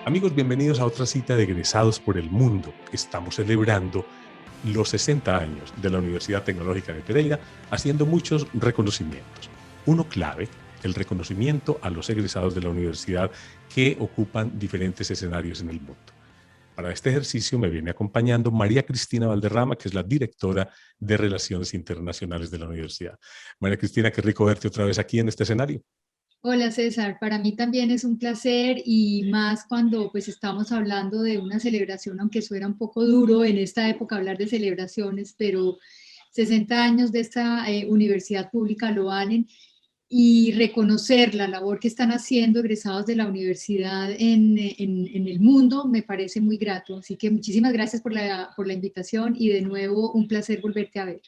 Amigos, bienvenidos a otra cita de Egresados por el Mundo. Estamos celebrando los 60 años de la Universidad Tecnológica de Pereira, haciendo muchos reconocimientos. Uno clave, el reconocimiento a los egresados de la universidad que ocupan diferentes escenarios en el mundo. Para este ejercicio me viene acompañando María Cristina Valderrama, que es la directora de Relaciones Internacionales de la universidad. María Cristina, qué rico verte otra vez aquí en este escenario. Hola César, para mí también es un placer y más cuando pues estamos hablando de una celebración, aunque suena un poco duro en esta época hablar de celebraciones, pero 60 años de esta universidad pública lo valen y reconocer la labor que están haciendo egresados de la universidad en el mundo me parece muy grato. Así que muchísimas gracias por la invitación y de nuevo un placer volverte a ver.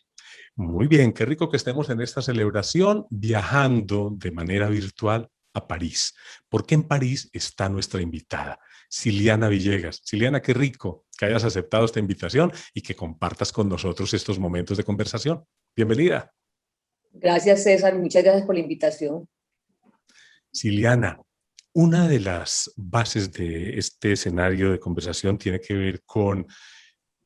Muy bien, qué rico que estemos en esta celebración viajando de manera virtual a París, porque en París está nuestra invitada, Ciliana Villegas. Ciliana, qué rico que hayas aceptado esta invitación y que compartas con nosotros estos momentos de conversación. Bienvenida. Gracias, César. Muchas gracias por la invitación. Ciliana, una de las bases de este escenario de conversación tiene que ver con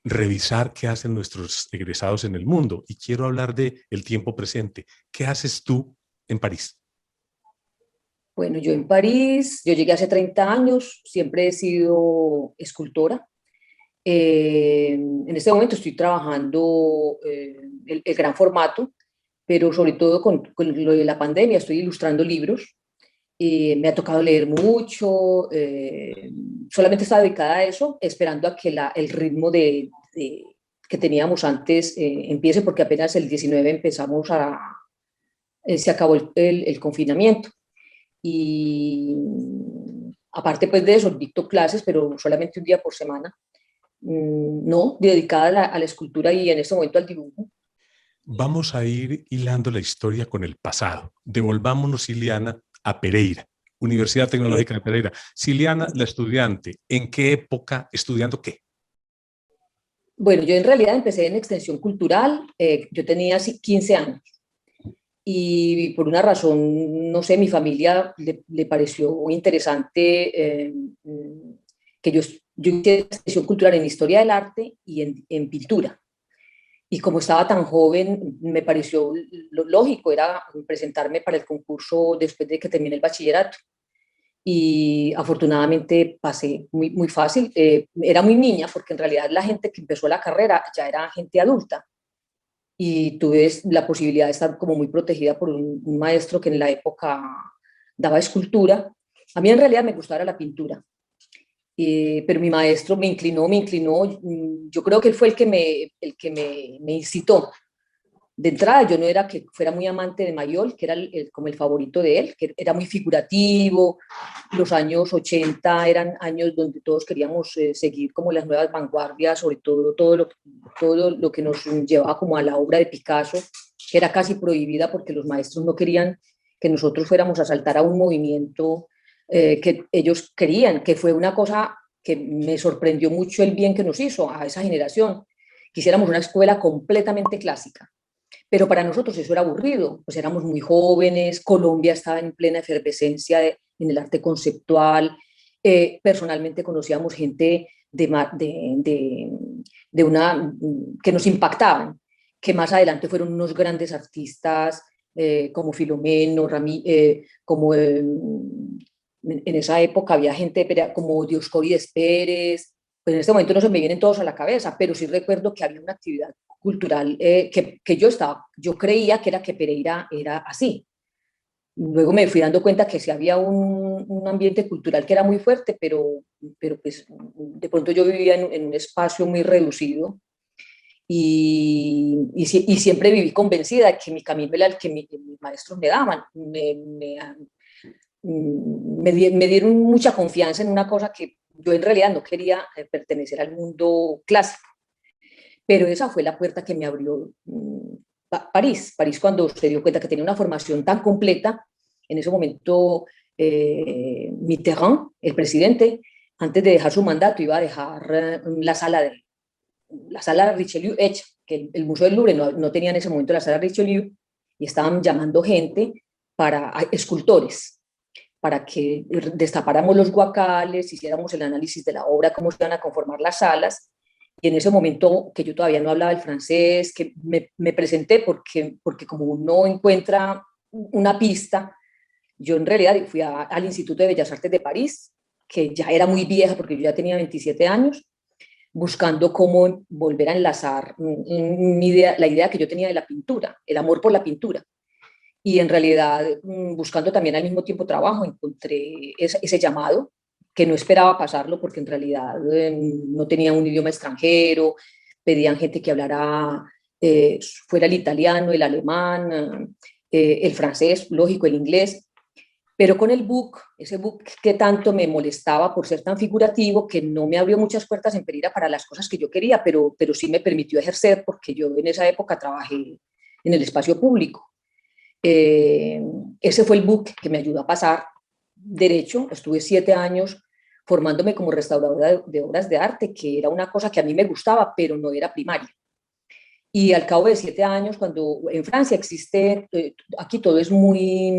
revisar qué hacen nuestros egresados en el mundo. Y quiero hablar de el tiempo presente. ¿Qué haces tú en París? Bueno, yo en París, yo llegué hace 30 años, siempre he sido escultora. En este momento estoy trabajando el gran formato, pero sobre todo con lo de la pandemia estoy ilustrando libros. Me ha tocado leer mucho, solamente estaba dedicada a eso, esperando a que el ritmo que teníamos antes empiece, porque apenas el 19 se acabó el confinamiento. Y aparte pues de eso, dicto clases, pero solamente un día por semana, no, dedicada a la escultura y en este momento al dibujo. Vamos a ir hilando la historia con el pasado. Devolvámonos, Ciliana, a Pereira, Universidad Tecnológica de Pereira. Ciliana, la estudiante, ¿en qué época estudiando qué? Bueno, yo en realidad empecé en extensión cultural, yo tenía 15 años y por una razón, no sé, mi familia le pareció muy interesante que yo hice extensión cultural en historia del arte y en pintura. Y como estaba tan joven, me pareció lo lógico, era presentarme para el concurso después de que terminé el bachillerato. Y afortunadamente pasé muy, muy fácil. Era muy niña porque en realidad la gente que empezó la carrera ya era gente adulta y tuve la posibilidad de estar como muy protegida por un maestro que en la época daba escultura. A mí en realidad me gustaba la pintura, pero mi maestro me inclinó. Yo creo que él fue el que me incitó. De entrada, yo no era que fuera muy amante de Mayol, que era como el favorito de él, que era muy figurativo. Los años 80 eran años donde todos queríamos seguir como las nuevas vanguardias, sobre todo todo lo que nos llevaba como a la obra de Picasso, que era casi prohibida porque los maestros no querían que nosotros fuéramos a saltar a un movimiento que ellos querían, que fue una cosa que me sorprendió mucho el bien que nos hizo a esa generación. Quisiéramos una escuela completamente clásica, pero para nosotros eso era aburrido, pues éramos muy jóvenes, Colombia estaba en plena efervescencia en el arte conceptual, personalmente conocíamos gente de una, que nos impactaban, que más adelante fueron unos grandes artistas como Filomeno, como en esa época había gente como Dioscórides Pérez. Pues en este momento no se me vienen todos a la cabeza, pero sí recuerdo que había una actividad cultural que yo creía que era que Pereira era así. Luego me fui dando cuenta que sí había un ambiente cultural que era muy fuerte, pero pues de pronto yo vivía en un espacio muy reducido y siempre viví convencida de que mi camino era el que mis maestros me daban. Me dieron mucha confianza en una cosa que yo en realidad no quería pertenecer al mundo clásico. Pero esa fue la puerta que me abrió París. París cuando se dio cuenta que tenía una formación tan completa, en ese momento Mitterrand, el presidente, antes de dejar su mandato, iba a dejar la sala Richelieu hecha, que el Museo del Louvre no tenía en ese momento la sala Richelieu, y estaban llamando gente escultores para que destapáramos los guacales, hiciéramos el análisis de la obra, cómo se iban a conformar las salas. Y en ese momento, que yo todavía no hablaba el francés, que me presenté porque como uno encuentra una pista, yo en realidad fui al Instituto de Bellas Artes de París, que ya era muy vieja porque yo ya tenía 27 años, buscando cómo volver a enlazar la idea que yo tenía de la pintura, el amor por la pintura. Y en realidad, buscando también al mismo tiempo trabajo, encontré ese llamado, que no esperaba pasarlo porque en realidad no tenía un idioma extranjero, pedían gente que hablara fuera el italiano, el alemán, el francés, lógico, el inglés, pero con el book, ese book que tanto me molestaba por ser tan figurativo, que no me abrió muchas puertas en Pereira para las cosas que yo quería, pero sí me permitió ejercer porque yo en esa época trabajé en el espacio público. Ese fue el book que me ayudó a pasar derecho. Estuve 7 años formándome como restauradora de obras de arte, que era una cosa que a mí me gustaba, pero no era primaria. Y al cabo de 7 años, cuando en Francia existe, aquí todo es muy,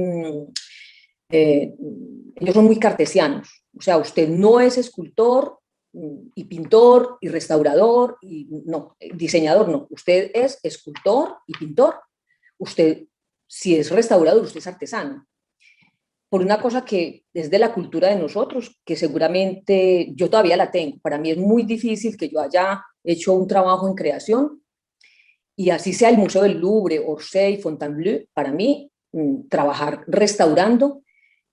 ellos son muy cartesianos. O sea, usted no es escultor y pintor y restaurador, y no, diseñador no. Usted es escultor y pintor. Usted, si es restaurador, usted es artesano. Por una cosa que es de la cultura de nosotros, que seguramente yo todavía la tengo. Para mí es muy difícil que yo haya hecho un trabajo en creación, y así sea el Museo del Louvre, Orsay, Fontainebleau, para mí trabajar restaurando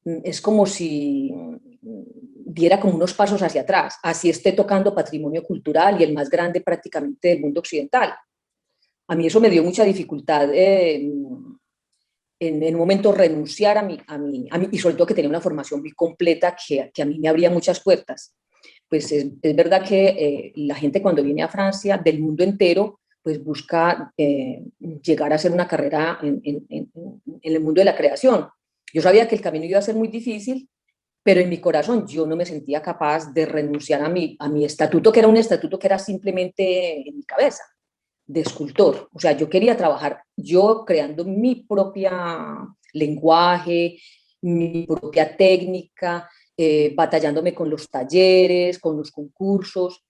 es como si diera como unos pasos hacia atrás, así esté tocando patrimonio cultural y el más grande prácticamente del mundo occidental. A mí eso me dio mucha dificultad en un momento renunciar a mí, y sobre todo que tenía una formación muy completa que a mí me abría muchas puertas. Pues es verdad que la gente cuando viene a Francia del mundo entero, pues busca llegar a hacer una carrera en el mundo de la creación. Yo sabía que el camino iba a ser muy difícil, pero en mi corazón yo no me sentía capaz de renunciar a mi estatuto, que era un estatuto que era simplemente en mi cabeza, de escultor. O sea, yo quería trabajar yo creando mi propia lenguaje, mi propia técnica, batallándome con los talleres, con los concursos.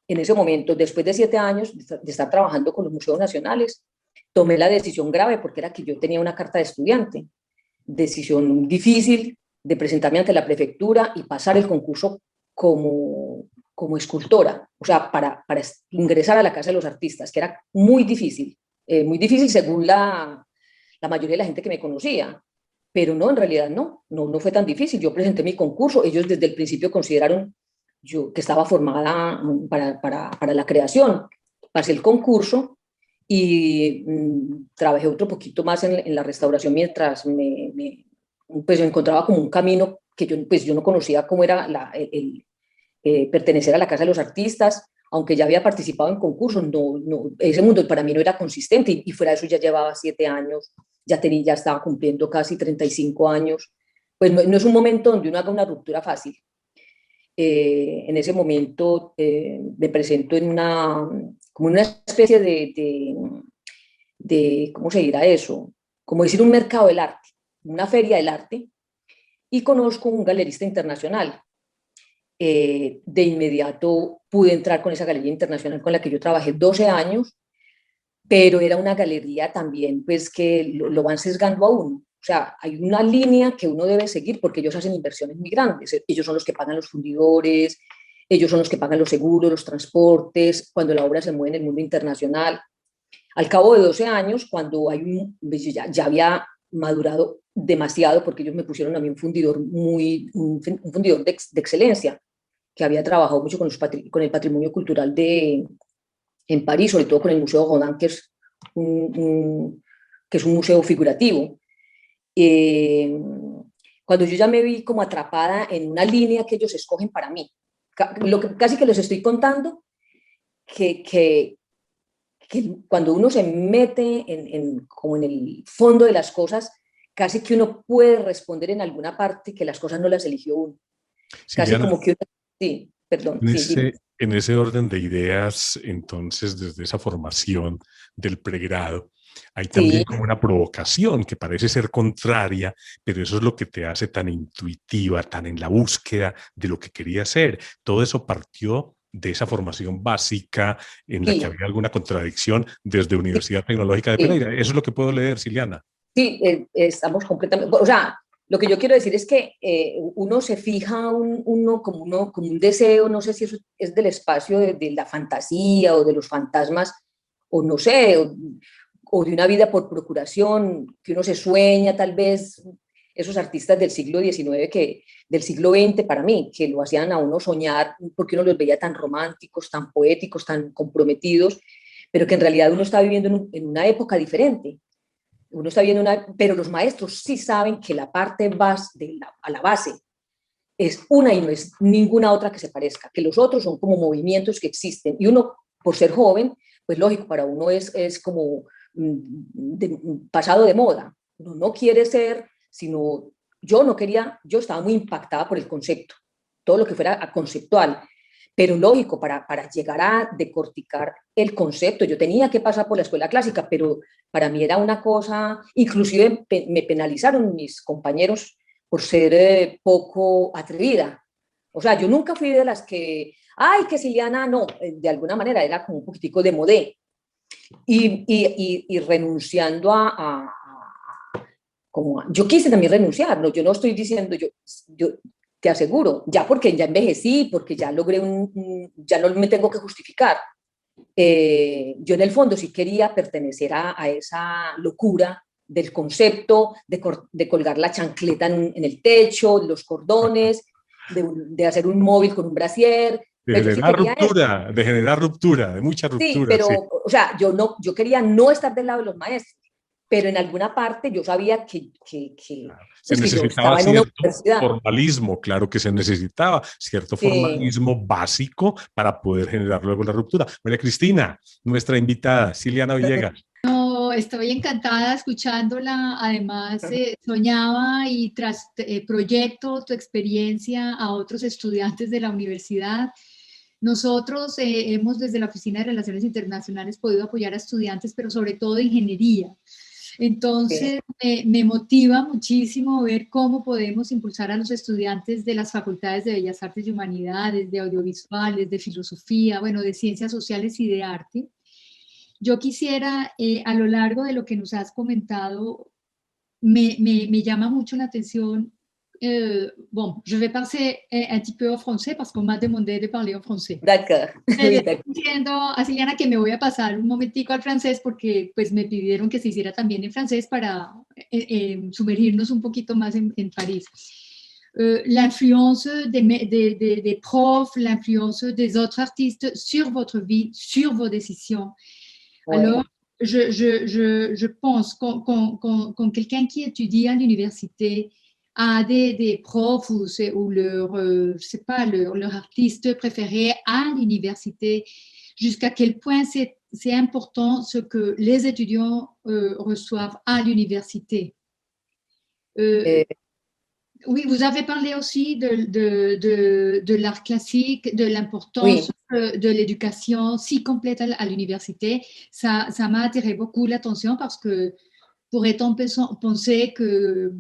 En ese momento, después de 7 años de estar trabajando con los museos nacionales, tomé la decisión grave porque era que yo tenía una carta de estudiante, decisión difícil de presentarme ante la prefectura y pasar el concurso como escultora, o sea, para ingresar a la Casa de los Artistas, que era muy difícil según la mayoría de la gente que me conocía, pero no, en realidad no fue tan difícil. Yo presenté mi concurso, ellos desde el principio consideraron que estaba formada para la creación, pasé el concurso y trabajé otro poquito más en la restauración mientras pues me encontraba como un camino que yo no conocía cómo era pertenecer a la Casa de los Artistas, aunque ya había participado en concursos, ese mundo para mí no era consistente, y fuera de eso ya llevaba 7 años, ya estaba cumpliendo casi 35 años, pues no es un momento donde uno haga una ruptura fácil. En ese momento me presento como una especie de, ¿cómo se dirá eso? Como decir un mercado del arte, una feria del arte, y conozco un galerista internacional. De inmediato pude entrar con esa galería internacional con la que yo trabajé 12 años, pero era una galería también pues que lo van sesgando a uno. O sea, hay una línea que uno debe seguir porque ellos hacen inversiones muy grandes. Ellos son los que pagan los fundidores, ellos son los que pagan los seguros, los transportes, cuando la obra se mueve en el mundo internacional. Al cabo de 12 años, cuando ya había madurado demasiado, porque ellos me pusieron a mí un fundidor fundidor de excelencia, que había trabajado mucho con el patrimonio cultural en París, sobre todo con el Museo Rodin, que es un museo figurativo. Cuando yo ya me vi como atrapada en una línea que ellos escogen para mí, casi que les estoy contando que cuando uno se mete como en el fondo de las cosas, casi que uno puede responder en alguna parte que las cosas no las eligió uno. Sí, Casi Diana, como que uno... Sí, perdón. en ese orden de ideas, entonces, desde esa formación del pregrado, hay también Sí, como una provocación que parece ser contraria, pero eso es lo que te hace tan intuitiva, tan en la búsqueda de lo que quería hacer. Todo eso partió de esa formación básica en la que sí, había alguna contradicción desde sí, Universidad Tecnológica de sí. Pereira. Eso es lo que puedo leer, Siliana. Sí, estamos completamente, o sea, lo que yo quiero decir es que uno se fija uno como un deseo, no sé si eso es del espacio de la fantasía o de los fantasmas, o no sé, o de una vida por procuración, que uno se sueña tal vez, esos artistas del siglo XIX, del siglo XX para mí, que lo hacían a uno soñar porque uno los veía tan románticos, tan poéticos, tan comprometidos, pero que en realidad uno está viviendo en una época diferente. Uno está viendo pero los maestros sí saben que la parte a la base es una y no es ninguna otra que se parezca, que los otros son como movimientos que existen. Y uno, por ser joven, pues lógico, para uno es como pasado de moda. Uno no quiere ser, sino yo no quería, yo estaba muy impactada por el concepto, todo lo que fuera conceptual. Pero lógico, para llegar a decorticar el concepto, yo tenía que pasar por la escuela clásica, pero para mí era una cosa, inclusive me penalizaron mis compañeros por ser poco atrevida. O sea, yo nunca fui de las que, ay, que Siliana, no, de alguna manera era como un poquitico de modé. Y renunciando como yo quise también renunciar, ¿no? Yo no estoy diciendo, yo te aseguro, ya porque ya envejecí, porque ya logré ya no me tengo que justificar. Yo en el fondo sí quería pertenecer a esa locura del concepto, de colgar la chancleta en el techo, los cordones, de hacer un móvil con un brasier, De pues yo sí generar quería eso. ruptura, de generar ruptura, de mucha Sí, ruptura, pero, sí. o sea, yo quería no estar del lado de los maestros, pero en alguna parte yo sabía Se pues que yo necesitaba estaba en una cierto universidad. formalismo, claro que se necesitaba cierto Sí. formalismo básico para poder generar luego la ruptura. María Cristina, nuestra invitada, Siliana Villegas. No, estoy encantada escuchándola. Además, soñaba y proyecto tu experiencia a otros estudiantes de la universidad. Nosotros hemos desde la Oficina de Relaciones Internacionales podido apoyar a estudiantes, pero sobre todo de ingeniería. Sí. Entonces, me motiva muchísimo ver cómo podemos impulsar a los estudiantes de las facultades de Bellas Artes y Humanidades, de audiovisuales, de filosofía, bueno, de ciencias sociales y de arte. Yo quisiera, a lo largo de lo que nos has comentado, me llama mucho la atención. Bon, je vais passer un petit peu au français parce qu'on m'a demandé de parler en français. D'accord. Le Oui, estoy d'accord. diciendo a Siliana que me voy a pasar un momentico al francés porque pues me pidieron que se hiciera también en francés para sumergirnos un poquito más en París. L'influence des profs, l'influence des autres artistes sur votre vie, sur vos décisions. Alors, Ouais. je pense quand quelqu'un qui étudie à l'université a des profs ou leur, je sais pas, leur artiste préféré à l'université, jusqu'à quel point c'est important ce que les étudiants reçoivent à l'université. Euh, Euh, oui, vous avez parlé aussi de l'art classique, de l'importance oui. de l'éducation si complète à l'université. Ça m'a attiré beaucoup l'attention parce que pourrait-on penser que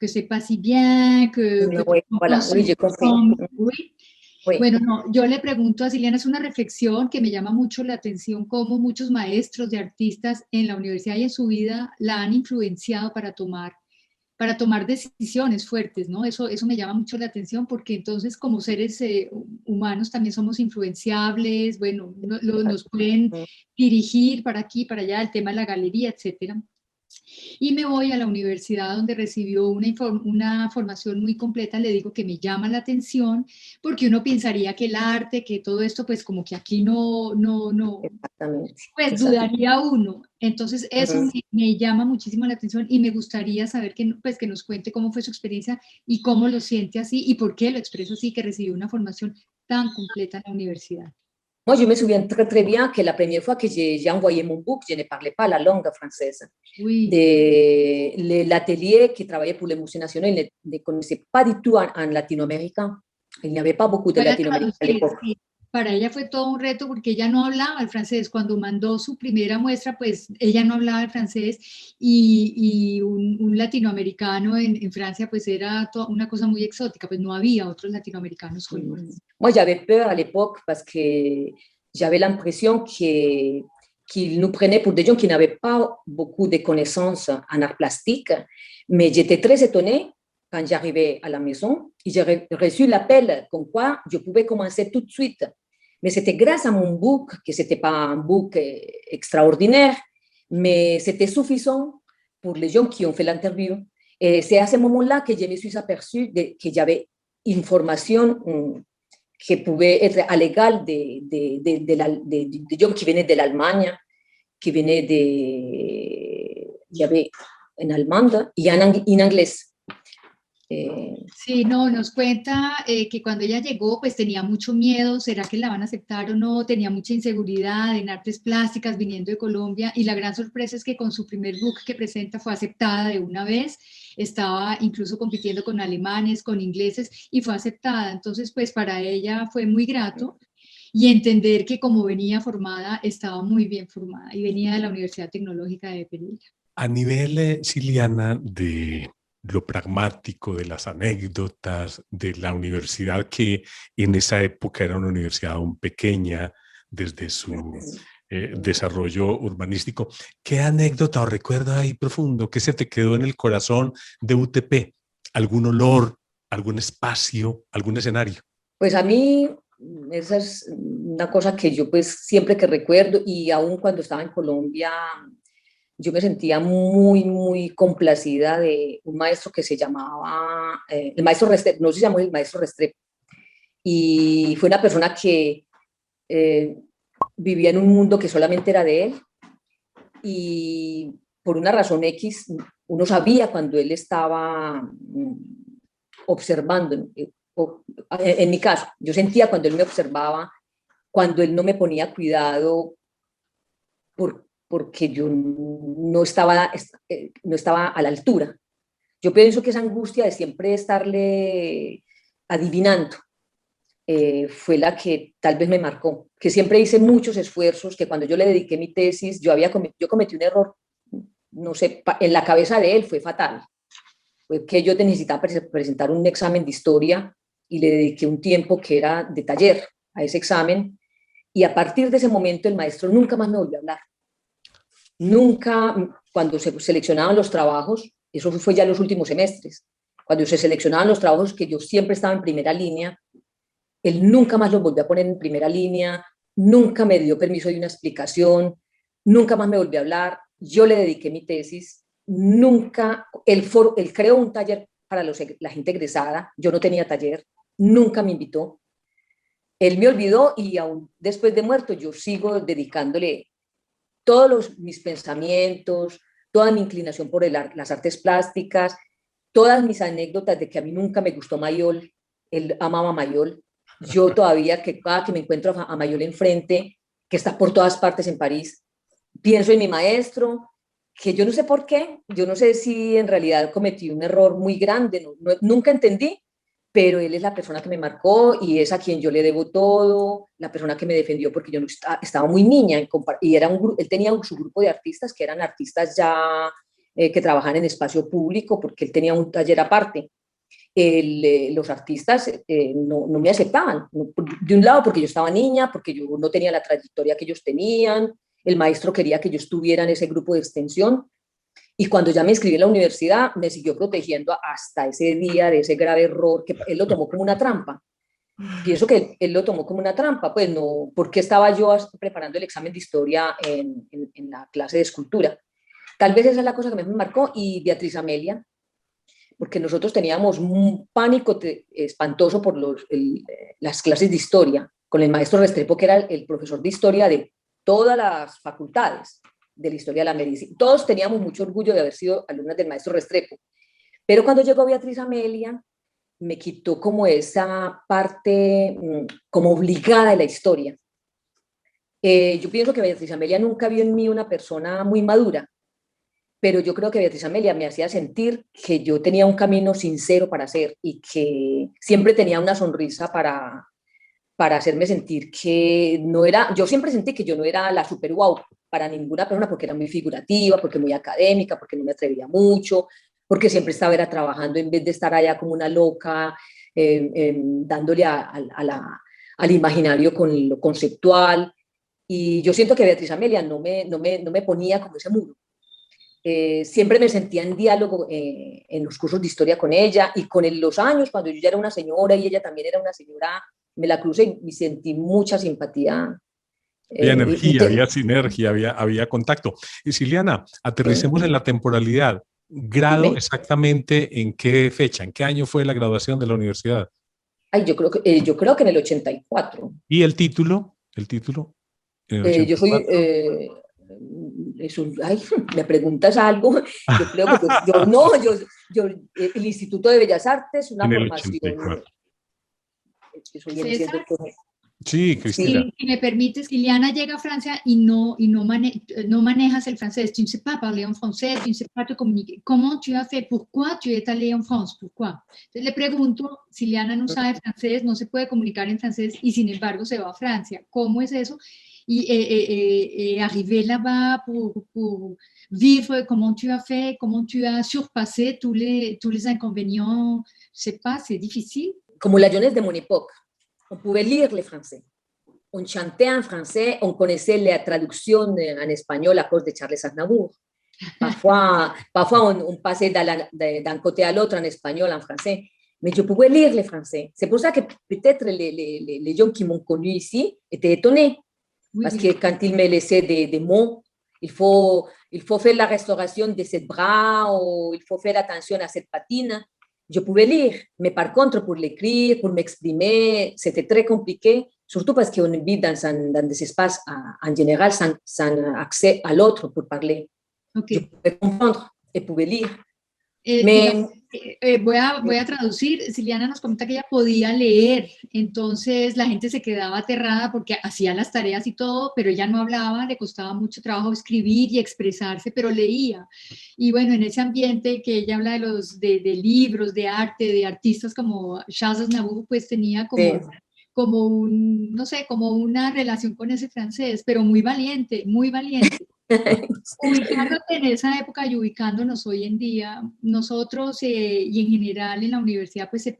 c'est pas si bien, que No, oui, on voilà. pense Oui, j'ai compris. ensemble. Oui. Oui. Bueno, no, yo le pregunto a Siliana, es una reflexión que me llama mucho la atención, cómo muchos maestros de artistas en la universidad y en su vida la han influenciado para tomar decisiones fuertes, ¿no? Eso me llama mucho la atención porque entonces como seres humanos también somos influenciables, bueno, nos pueden dirigir para aquí, para allá, el tema de la galería, etcétera. Y me voy a la universidad donde recibió una formación muy completa, le digo que me llama la atención, porque uno pensaría que el arte, que todo esto, pues como que aquí no, Exactamente. pues Exacto. dudaría uno. Entonces eso me llama muchísimo la atención y me gustaría saber pues, que nos cuente cómo fue su experiencia y cómo lo siente así y por qué lo expresa así, que recibió una formación tan completa en la universidad. Moi, je me souviens très, très bien que la première fois que j'ai envoyé mon book, je ne parlais pas la langue française. Oui. L'atelier qui travaillait pour les musées nationaux, il ne connaissait pas du tout en Latinoamérique. Il n'y avait pas beaucoup de Voy a Latinoamérique à traducir, l'époque. sí. Para ella fue todo un reto porque ella no hablaba el francés. Cuando mandó su primera muestra, pues ella no hablaba el francés y un latinoamericano en Francia pues era una cosa muy exótica, pues no había otros latinoamericanos colores. Moi, j'avais peur à l'époque parce que j'avais l'impression qu'ils nous prenaient pour des gens qui n'avaient pas beaucoup de connaissances en art plastique. Mais j'étais très étonnée quand j'arrivais à la maison et j'ai reçu l'appel comme quoi je pouvais commencer tout de suite. Mais c'était grâce à mon book, que ce n'était pas un book extraordinaire, mais c'était suffisant pour les gens qui ont fait l'interview. Et c'est à ce moment-là que je me suis aperçue que j'avais une formation que pouvait être à l'égal de gens qui venaient de l'Allemagne, qui venaient de... Il y avait en allemande y en inglés. Sí, no, nos cuenta que cuando ella llegó pues tenía mucho miedo, ¿será que la van a aceptar o no? Tenía mucha inseguridad en artes plásticas viniendo de Colombia y la gran sorpresa es que con su primer book que presenta fue aceptada de una vez, estaba incluso compitiendo con alemanes, con ingleses y fue aceptada, entonces pues para ella fue muy grato y entender que como venía formada, estaba muy bien formada y venía de la Universidad Tecnológica de Pereira. A nivel, Siliana, de lo pragmático, de las anécdotas, de la universidad que en esa época era una universidad aún pequeña desde su desarrollo urbanístico, ¿qué anécdota o recuerdo ahí profundo que se te quedó en el corazón de UTP? ¿Algún olor, algún espacio, algún escenario? Pues a mí esa es una cosa que yo pues siempre que recuerdo y aún cuando estaba en Colombia yo me sentía muy, muy complacida de un maestro que se llamaba, el maestro Restrepo, no se llamó el maestro Restrepo, y fue una persona que vivía en un mundo que solamente era de él, y por una razón X, uno sabía cuando él estaba observando, en mi caso, yo sentía cuando él me observaba, cuando él no me ponía cuidado porque yo no estaba a la altura. Yo pienso que esa angustia de siempre estarle adivinando fue la que tal vez me marcó, que siempre hice muchos esfuerzos, que cuando yo le dediqué mi tesis, yo cometí un error, no sé, en la cabeza de él fue fatal. Fue que yo necesitaba presentar un examen de historia y le dediqué un tiempo que era de taller a ese examen, y a partir de ese momento el maestro nunca más me volvió a hablar. Nunca, cuando se seleccionaban los trabajos, eso fue ya en los últimos semestres, cuando se seleccionaban los trabajos que yo siempre estaba en primera línea, él nunca más los volvió a poner en primera línea, nunca me dio permiso de una explicación, nunca más me volvió a hablar, yo le dediqué mi tesis, nunca, él creó un taller para la gente egresada, yo no tenía taller, nunca me invitó, él me olvidó y aún después de muerto yo sigo dedicándole todos mis pensamientos, toda mi inclinación por las artes plásticas, todas mis anécdotas de que a mí nunca me gustó Mayol, él amaba Mayol. Yo todavía, cada que me encuentro a Mayol enfrente, que está por todas partes en París, pienso en mi maestro, que yo no sé por qué, yo no sé si en realidad cometí un error muy grande, nunca entendí, pero él es la persona que me marcó y es a quien yo le debo todo, la persona que me defendió porque yo no estaba muy niña y él tenía su grupo de artistas que eran artistas ya que trabajaban en espacio público porque él tenía un taller aparte. Los artistas no me aceptaban, de un lado porque yo estaba niña, porque yo no tenía la trayectoria que ellos tenían, el maestro quería que yo estuviera en ese grupo de extensión. Y cuando ya me inscribí en la universidad, me siguió protegiendo hasta ese día de ese grave error, que él lo tomó como una trampa. Pienso que él lo tomó como una trampa, pues no, porque estaba yo preparando el examen de historia en la clase de escultura. Tal vez esa es la cosa que me marcó, y Beatriz Amelia, porque nosotros teníamos un pánico espantoso por las clases de historia, con el maestro Restrepo, que era el profesor de historia de todas las facultades de la historia de la medicina. Todos teníamos mucho orgullo de haber sido alumnas del maestro Restrepo, pero cuando llegó Beatriz Amelia, me quitó como esa parte como obligada de la historia. Yo pienso que Beatriz Amelia nunca vio en mí una persona muy madura, pero yo creo que Beatriz Amelia me hacía sentir que yo tenía un camino sincero para hacer y que siempre tenía una sonrisa para hacerme sentir que no era, yo siempre sentí que yo no era la super wow para ninguna persona porque era muy figurativa, porque muy académica, porque no me atrevía mucho, porque siempre estaba era trabajando en vez de estar allá como una loca, dándole al imaginario con lo conceptual. Y yo siento que Beatriz Amelia no me ponía como ese muro. Siempre me sentía en diálogo en los cursos de historia con ella y con los años, cuando yo ya era una señora y ella también era una señora, me la crucé y sentí mucha simpatía. Había energía, había sinergia, había contacto. Y Ciliana, aterricemos en la temporalidad. ¿Grado dime. exactamente en qué fecha, en qué año fue la graduación de la universidad? Ay, yo creo que en el 84. ¿Y el título? El título en el Yo soy, 84. ay, me preguntas algo, yo creo que no, el Instituto de Bellas Artes, una En el formación, 84. eso viene siendo, César, Sí, sí, Cristina. si me permites, Liliana llega a Francia y no manejas el francés. Tu ne sais pas parler en français, tu ne sais pas te communiquer. ¿Cómo tu as fait? ¿Pourquoi tu es allé en France? ¿Pourquoi? Entonces le pregunto, si Liliana no sabe francés, no se puede comunicar en francés y sin embargo se va a Francia. ¿Cómo es eso? Y arriver là-bas pour vivre, comment tu as fait, comment tu as surpassé tous les inconvénients. Je sais pas, c'est difficile. como la jeunesse de mon époque. On pouvait lire le français. On chantait en français, on connaissait la traduction en espagnol à cause de Charles Aznavour. Parfois on passait d'un côté à l'autre en espagnol, en français, mais je pouvais lire le français. C'est pour ça que peut-être les gens qui m'ont connu ici étaient étonnés, Oui, parce oui. que quand ils me laissaient des mots, il faut faire la restauration de ce bras, ou il faut faire attention à cette patine. Je pouvais lire, mais par contre, pour l'écrire, pour m'exprimer, c'était très compliqué, surtout parce qu'on vit dans des espaces en général sans accès à l'autre pour parler. Ok. Je pouvais comprendre et pouvais lire. Digamos, Mais voy a traducir. Siliana nos comenta que ella podía leer, entonces la gente se quedaba aterrada porque hacía las tareas y todo, pero ella no hablaba, le costaba mucho trabajo escribir y expresarse, pero leía. Y bueno, en ese ambiente que ella habla de libros, de arte, de artistas como Charles Aznavour, pues tenía como un, no sé, como una relación con ese francés, pero muy valiente, muy valiente. Ubicándote en esa época y ubicándonos hoy en día, nosotros y en general en la universidad pues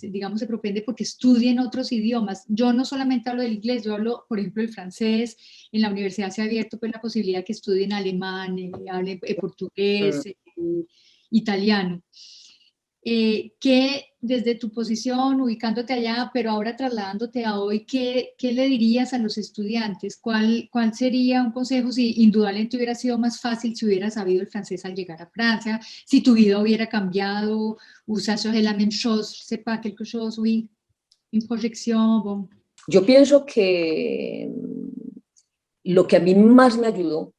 digamos, se propende porque estudien otros idiomas. Yo no solamente hablo del inglés, yo hablo, por ejemplo, el francés. En la universidad se ha abierto pues la posibilidad que estudien alemán, hablen portugués, italiano. ¿Qué desde tu posición, ubicándote allá, pero ahora trasladándote a hoy, qué le dirías a los estudiantes? ¿Cuál sería un consejo si indudablemente hubiera sido más fácil si hubieras sabido el francés al llegar a Francia, si tu vida hubiera cambiado, ça serait la même chose, je sais pas, quelque chose, oui, une projection, bon. yo pienso que lo que a mí más me ayudó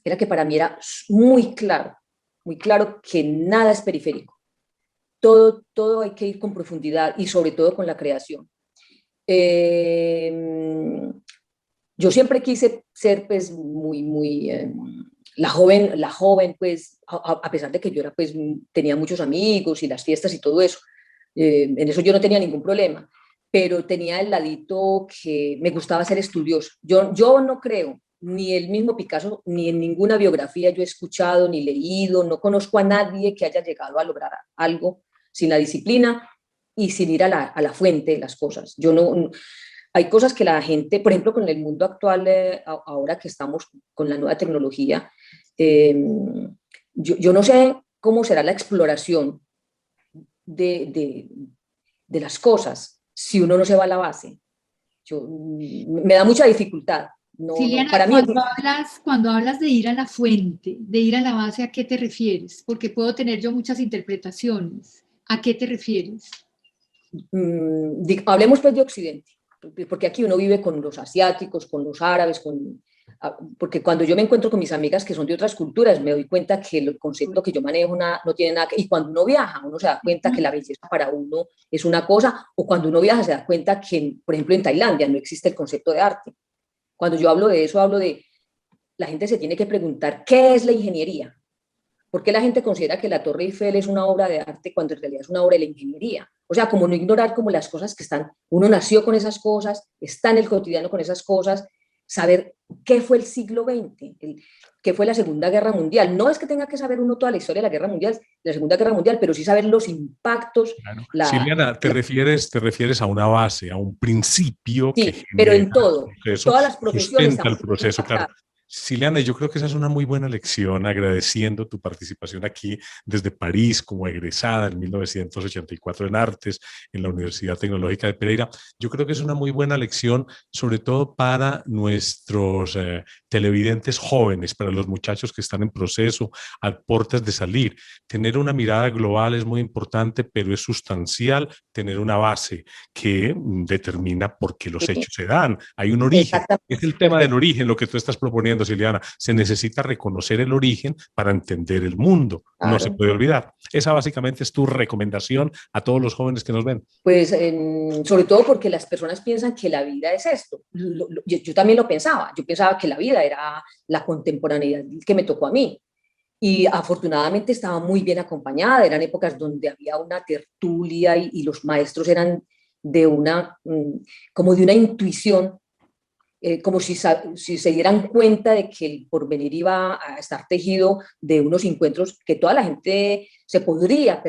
era que para mí era muy claro que nada es periférico. Todo hay que ir con profundidad y sobre todo con la creación. Yo siempre quise ser pues la joven pues a pesar de que yo era pues tenía muchos amigos y las fiestas y todo eso, en eso yo no tenía ningún problema, pero tenía el ladito que me gustaba ser estudioso. Yo no creo ni el mismo Picasso, ni en ninguna biografía yo he escuchado ni leído, no conozco a nadie que haya llegado a lograr algo sin la disciplina y sin ir a la fuente de las cosas. Hay cosas que la gente, por ejemplo, con el mundo actual, ahora que estamos con la nueva tecnología, yo no sé cómo será la exploración de las cosas si uno no se va a la base. Me da mucha dificultad. Siliana, para mí cuando hablas de ir a la fuente, de ir a la base, ¿a qué te refieres? Porque puedo tener yo muchas interpretaciones. ¿A qué te refieres? Hablemos pues de Occidente, porque aquí uno vive con los asiáticos, con los árabes, porque cuando yo me encuentro con mis amigas que son de otras culturas, me doy cuenta que el concepto que yo manejo no tiene nada que, y cuando uno viaja, uno se da cuenta que la belleza para uno es una cosa, o cuando uno viaja se da cuenta que, por ejemplo, en Tailandia no existe el concepto de arte. Cuando yo hablo de eso, hablo de, la gente se tiene que preguntar, ¿qué es la ingeniería? ¿Por qué la gente considera que la Torre Eiffel es una obra de arte cuando en realidad es una obra de la ingeniería? O sea, como no ignorar como las cosas que están, uno nació con esas cosas, está en el cotidiano con esas cosas, saber qué fue el siglo XX, qué fue la Segunda Guerra Mundial. No es que tenga que saber uno toda la historia de la Guerra Mundial, de la Segunda Guerra Mundial, pero sí saber los impactos. Claro. Silviana, te refieres a una base, a un principio que Sí, pero genera en el todo, proceso, todas las profesiones sustenta el estamos proceso, claro. impactadas. Silviana, yo creo que esa es una muy buena lección, agradeciendo tu participación aquí desde París como egresada en 1984 en Artes en la Universidad Tecnológica de Pereira. Yo creo que es una muy buena lección, sobre todo para nuestros televidentes jóvenes, para los muchachos que están en proceso, a puertas de salir. Tener una mirada global es muy importante, pero es sustancial tener una base que determina por qué los Sí, hechos se dan. Hay un origen. Es exactamente, el tema del origen lo que tú estás proponiendo, Silviana. Se necesita reconocer el origen para entender el mundo. No se claro. puede olvidar. Esa básicamente es tu recomendación a todos los jóvenes que nos ven. Pues sobre todo porque las personas piensan que la vida es esto. Yo también lo pensaba. Yo pensaba que la vida era la contemporaneidad que me tocó a mí. Y afortunadamente estaba muy bien acompañada. Eran épocas donde había una tertulia y los maestros eran de como de una intuición, como si se dieran cuenta de que el porvenir iba a estar tejido de unos encuentros que toda la gente se podía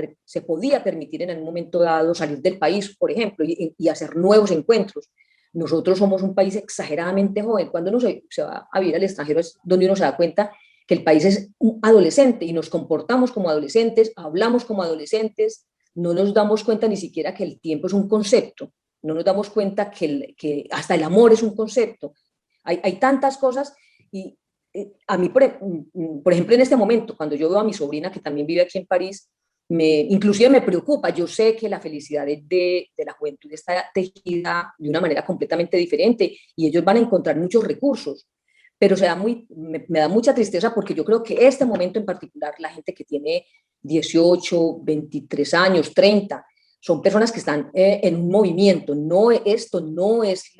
permitir en algún momento dado salir del país, por ejemplo, y hacer nuevos encuentros. Nosotros somos un país exageradamente joven. Cuando uno se va a vivir al extranjero es donde uno se da cuenta que el país es un adolescente y nos comportamos como adolescentes, hablamos como adolescentes, no nos damos cuenta ni siquiera que el tiempo es un concepto, no nos damos cuenta que hasta el amor es un concepto. Hay tantas cosas y a mí, por ejemplo, en este momento, cuando yo veo a mi sobrina que también vive aquí en París, inclusive me preocupa. Yo sé que la felicidad de la juventud está tejida de una manera completamente diferente y ellos van a encontrar muchos recursos, pero me da mucha tristeza porque yo creo que este momento en particular, la gente que tiene 18, 23 años, 30, son personas que están en un movimiento. No, esto no es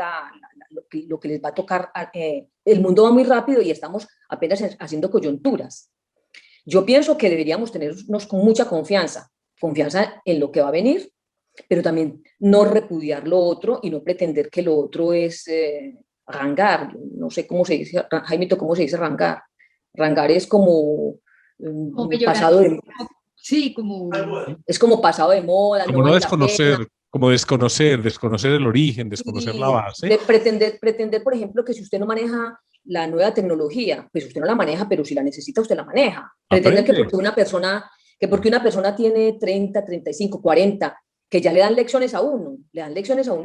lo que les va a tocar. El mundo va muy rápido y estamos apenas haciendo coyunturas. Yo pienso que deberíamos tenernos con mucha confianza, confianza en lo que va a venir, pero también no repudiar lo otro y no pretender que lo otro es rangar. No sé cómo se dice, Jaimito, ¿cómo se dice rangar? Rangar es como Como pasado peyorativo. de, Sí, como... es como pasado de moda, no Como no vale la pena. desconocer, como desconocer el origen, desconocer la Y base. pretender, por ejemplo, que si usted no maneja la nueva tecnología, pues usted no la maneja, pero si la necesita, usted la maneja. Pretender Aprende. que porque una persona tiene 30, 35, 40, que ya le dan lecciones a uno,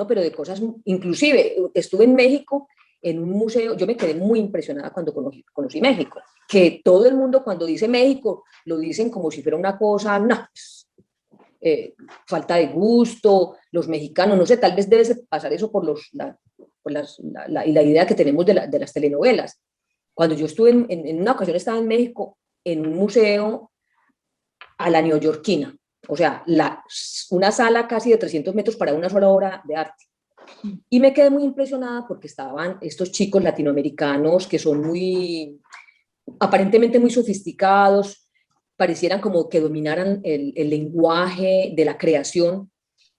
pero de cosas, inclusive estuve en México en un museo. Yo me quedé muy impresionada cuando conocí México, que todo el mundo cuando dice México lo dicen como si fuera una cosa, no, falta de gusto, los mexicanos, no sé, tal vez debe pasar eso y la idea que tenemos de las telenovelas. Cuando yo estuve en una ocasión, estaba en México en un museo a la neoyorquina, o sea, una sala casi de 300 metros para una sola obra de arte. Y me quedé muy impresionada porque estaban estos chicos latinoamericanos que son aparentemente muy sofisticados, parecieran como que dominaran el lenguaje de la creación.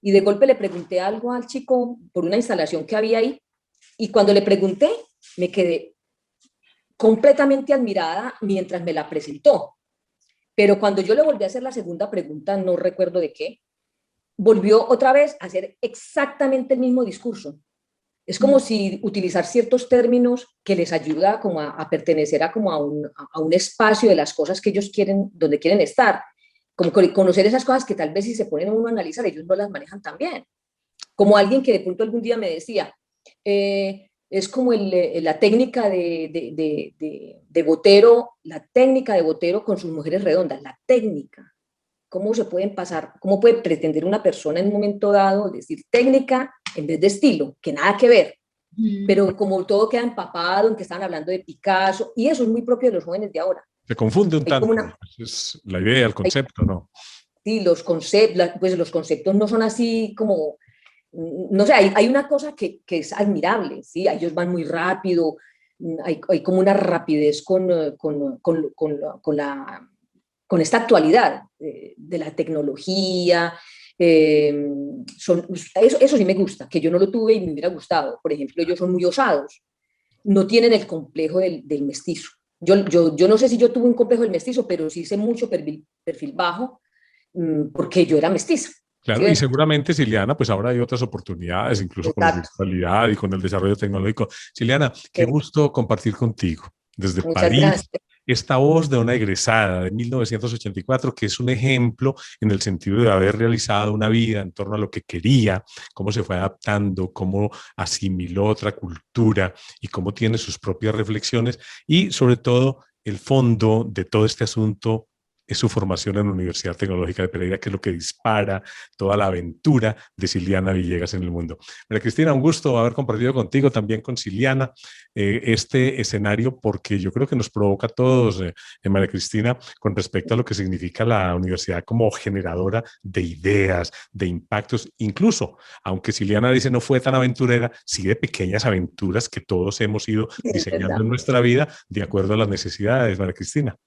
Y de golpe le pregunté algo al chico por una instalación que había ahí, y cuando le pregunté, me quedé completamente admirada mientras me la presentó. Pero cuando yo le volví a hacer la segunda pregunta, no recuerdo de qué, volvió otra vez a hacer exactamente el mismo discurso. Es como si utilizar ciertos términos que les ayuda como a pertenecer como a un espacio de las cosas que ellos quieren, donde quieren estar. Como conocer esas cosas que tal vez si se ponen a uno a analizar, ellos no las manejan tan bien. Como alguien que de pronto algún día me decía, es como la técnica de Botero, la técnica de Botero con sus mujeres redondas, la técnica. ¿Cómo se pueden pasar, cómo puede pretender una persona en un momento dado decir técnica en vez de estilo? Que nada que ver. Pero como todo queda empapado en que están hablando de Picasso, y eso es muy propio de los jóvenes de ahora. Se confunde un Hay como tanto. Es la idea, el concepto, ¿no? sí, pues los conceptos no son así como, no sé, hay una cosa que es admirable, ¿sí? Ellos van muy rápido, hay como una rapidez con esta actualidad de la tecnología, Eso sí me gusta, que yo no lo tuve y me hubiera gustado. Por ejemplo, ellos son muy osados, no tienen el complejo del mestizo. Yo no sé si yo tuve un complejo del mestizo, pero sí hice mucho perfil bajo, porque yo era mestiza. Claro, ¿Sí? y seguramente, Ciliana, pues ahora hay otras oportunidades, incluso con la Exacto. virtualidad y con el desarrollo tecnológico. Ciliana, qué gusto compartir contigo desde Muchas París gracias. esta voz de una egresada de 1984, que es un ejemplo en el sentido de haber realizado una vida en torno a lo que quería, cómo se fue adaptando, cómo asimiló otra cultura y cómo tiene sus propias reflexiones y sobre todo el fondo de todo este asunto es su formación en la Universidad Tecnológica de Pereira, que es lo que dispara toda la aventura de Ciliana Villegas en el mundo. María Cristina, un gusto haber compartido contigo, también con Ciliana, este escenario, porque yo creo que nos provoca a todos, María Cristina, con respecto a lo que significa la universidad como generadora de ideas, de impactos, incluso, aunque Ciliana dice no fue tan aventurera, sí de pequeñas aventuras que todos hemos ido Es diseñando verdad. en nuestra vida de acuerdo a las necesidades, María Cristina.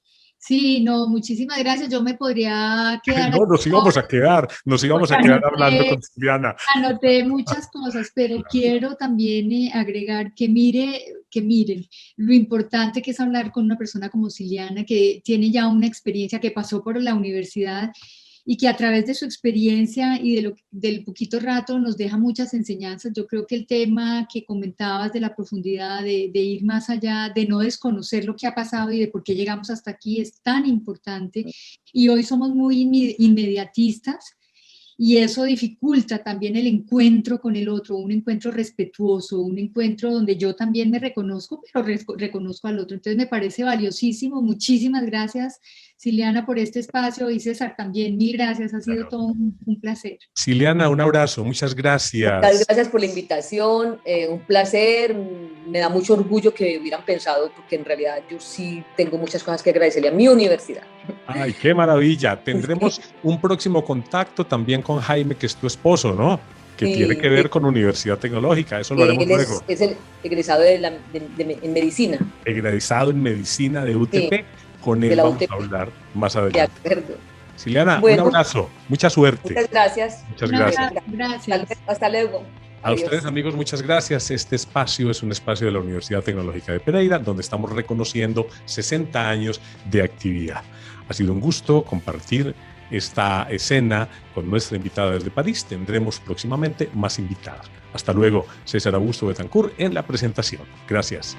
Sí, no, muchísimas gracias. Yo me podría quedar No, aquí nos íbamos porque a quedar hablando con Ciliana. anoté muchas cosas, pero quiero también agregar que miren lo importante que es hablar con una persona como Ciliana, que tiene ya una experiencia, que pasó por la universidad y que a través de su experiencia y del poquito rato nos deja muchas enseñanzas. Yo creo que el tema que comentabas de la profundidad, de ir más allá, de no desconocer lo que ha pasado y de por qué llegamos hasta aquí es tan importante. Y hoy somos muy inmediatistas y eso dificulta también el encuentro con el otro, un encuentro respetuoso, un encuentro donde yo también me reconozco, pero reconozco al otro. Entonces me parece valiosísimo. Muchísimas gracias, Ciliana, por este espacio y César también. Mil gracias, ha sido Bueno, todo un placer. Ciliana, un abrazo, muchas Muchas gracias. gracias por la invitación, un placer, me da mucho orgullo que hubieran pensado, porque en realidad yo sí tengo muchas cosas que agradecerle a mi universidad. Ay, qué maravilla. Tendremos un próximo contacto también con Jaime, que es tu esposo, ¿no? Que tiene que Sí, ver con Universidad Tecnológica, eso lo haremos él luego. es el egresado en medicina, Egresado en medicina de sí, UTP, con de él la vamos a UTP, hablar más de adelante. acuerdo. Ciliana, un Bueno, abrazo, mucha suerte. muchas gracias. Muchas Un gracias. abrazo, gracias. Hasta luego. A ustedes, Adiós. amigos, muchas gracias. Este espacio es un espacio de la Universidad Tecnológica de Pereira, donde estamos reconociendo 60 años de actividad. Ha sido un gusto compartir esta escena con nuestra invitada desde París. Tendremos próximamente más invitadas. Hasta luego, César Augusto Betancourt en la presentación. Gracias.